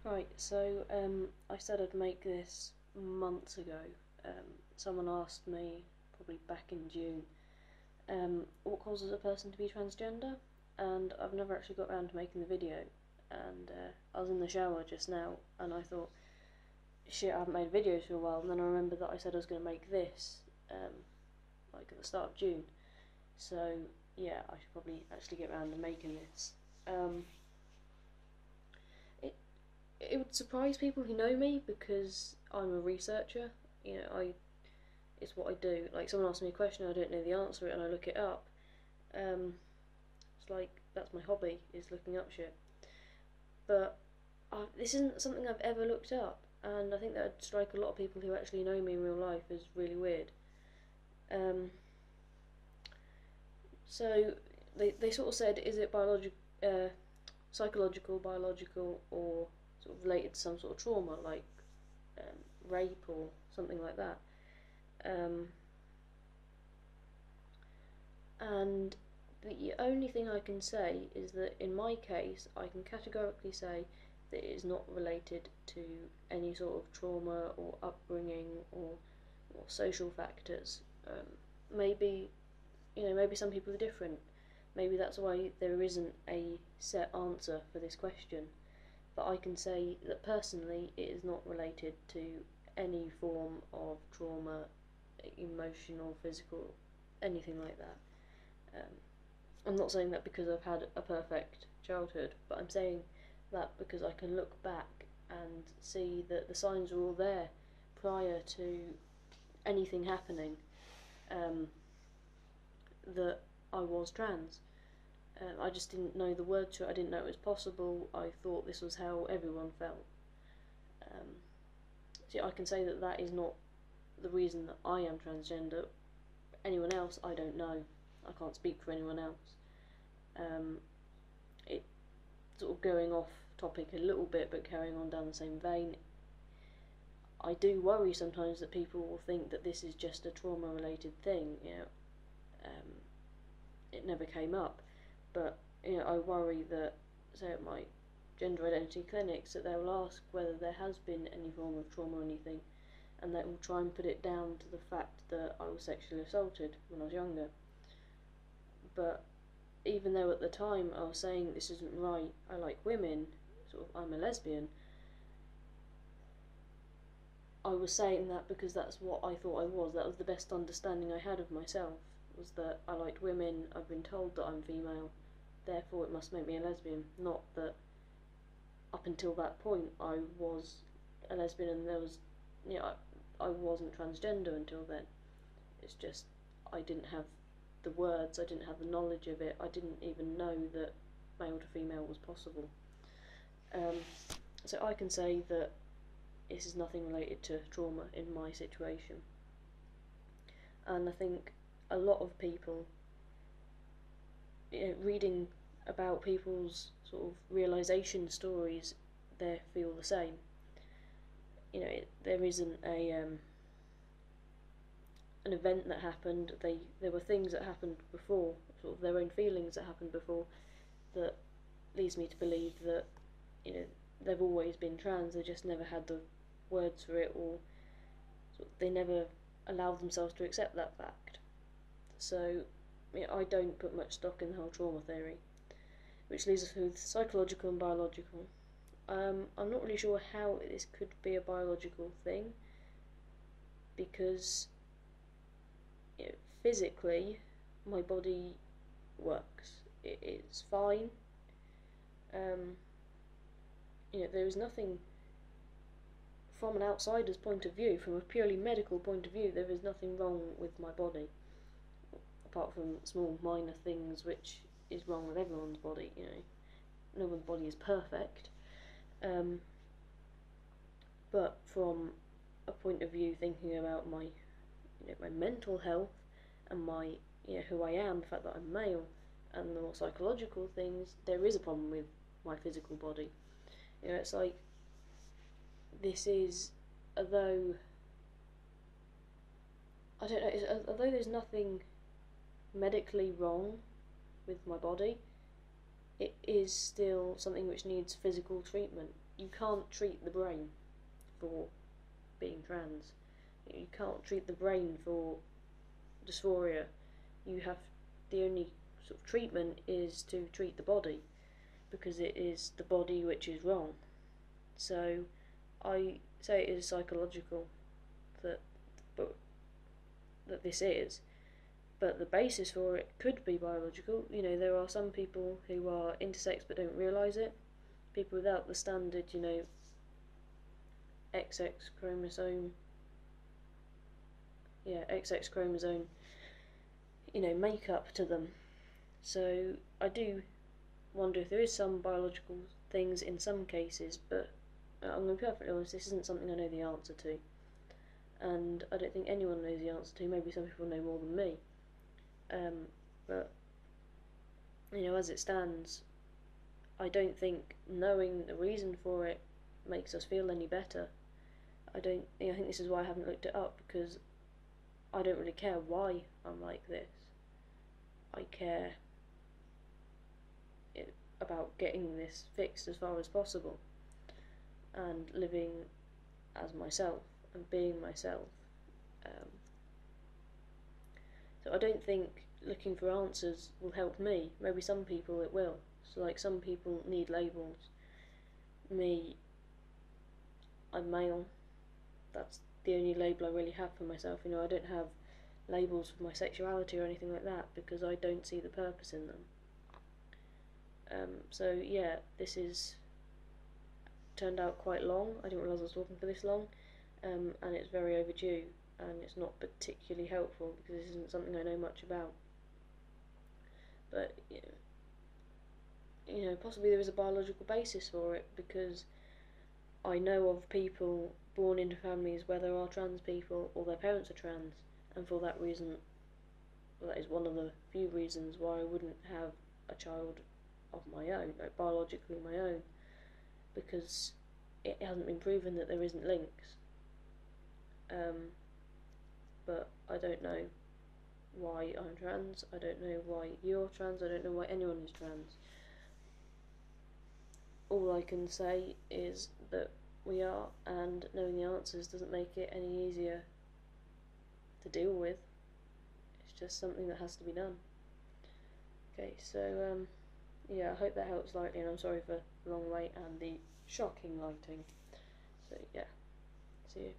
Right, so I said I'd make this months ago. Someone asked me, probably back in June, what causes a person to be transgender? And I've never actually got around to making the video. And I was in the shower just now, and I thought, shit, I haven't made videos for a while. And then I remembered that I said I was going to make this, like at the start of June. So yeah, I should probably actually get around to making this. It would surprise people who know me because I'm a researcher. You know, it's what I do. Like, someone asks me a question, I don't know the answer, and I look it up. It's like, that's my hobby, is looking up shit. But this isn't something I've ever looked up, and I think that would strike a lot of people who actually know me in real life as really weird. So they sort of said, is it psychological, biological, or sort of related to some sort of trauma, like rape or something like that. And the only thing I can say is that in my case, I can categorically say that it is not related to any sort of trauma or upbringing or social factors. Maybe some people are different. Maybe that's why there isn't a set answer for this question. But I can say that personally it is not related to any form of trauma, emotional, physical, anything like that. I'm not saying that because I've had a perfect childhood, but I'm saying that because I can look back and see that the signs were all there prior to anything happening, that I was trans. I just didn't know the word to it. I didn't know it was possible. I thought this was how everyone felt. So I can say that that is not the reason that I am transgender. Anyone else, I don't know. I can't speak for anyone else. It sort of going off topic a little bit, but carrying on down the same vein. I do worry sometimes that people will think that this is just a trauma-related thing. It never came up. But I worry that, say at my gender identity clinics, that they will ask whether there has been any form of trauma or anything, and they will try and put it down to the fact that I was sexually assaulted when I was younger. But even though at the time I was saying this isn't right, I like women, sort of I'm a lesbian, I was saying that because that's what I thought I was. That was the best understanding I had of myself, was that I liked women. I've been told that I'm female, therefore it must make me a lesbian. Not that up until that point I was a lesbian and there was, I wasn't transgender until then. It's just I didn't have the words, I didn't have the knowledge of it, I didn't even know that male to female was possible. So I can say that this is nothing related to trauma in my situation. And I think a lot of people, reading about people's sort of realisation stories, they feel the same. There isn't an event that happened. There were things that happened before, sort of their own feelings that happened before, that leads me to believe that they've always been trans. They just never had the words for it, or they never allowed themselves to accept that fact. So I don't put much stock in the whole trauma theory, which leaves us with psychological and biological. I'm not really sure how this could be a biological thing, because physically my body works. It's fine. There is nothing, from an outsider's point of view, from a purely medical point of view, there is nothing wrong with my body, apart from small minor things which is wrong with everyone's body. No one's body is perfect, but from a point of view thinking about my my mental health and my who I am, the fact that I'm male, and the more psychological things, there is a problem with my physical body. It's like, this is, although I don't know, although there's nothing medically wrong with my body, it is still something which needs physical treatment. you can't treat the brain for being trans. You can't treat the brain for dysphoria. You have, the only sort of treatment is to treat the body, because it is the body which is wrong. So I say it is psychological that this is, but the basis for it could be biological. You know, there are some people who are intersex but don't realise it. People without the standard, you know, XX chromosome, XX chromosome, you know, makeup to them. So I do wonder if there is some biological things in some cases, but I'm going to be perfectly honest, this isn't something I know the answer to. And I don't think anyone knows the answer to. Maybe some people know more than me. But, you know, as it stands, I don't think knowing the reason for it makes us feel any better. I think this is why I haven't looked it up, because I don't really care why I'm like this. I care about getting this fixed as far as possible, and living as myself and being myself. So I don't think looking for answers will help me. Maybe some people it will. So like, some people need labels. Me, I'm male. That's the only label I really have for myself. You know, I don't have labels for my sexuality or anything like that, because I don't see the purpose in them. So yeah, this is turned out quite long. I didn't realise I was talking for this long, and it's very overdue, and it's not particularly helpful because this isn't something I know much about. But you know, possibly there is a biological basis for it, because I know of people born into families where there are trans people, or their parents are trans, and for that reason, well, that is one of the few reasons why I wouldn't have a child of my own, like biologically my own, because it hasn't been proven that there isn't links. But I don't know why I'm trans, I don't know why you're trans, I don't know why anyone is trans. All I can say is that we are, and knowing the answers doesn't make it any easier to deal with. It's just something that has to be done. Okay, so yeah, I hope that helps slightly, and I'm sorry for the long wait and the shocking lighting. So yeah, see you.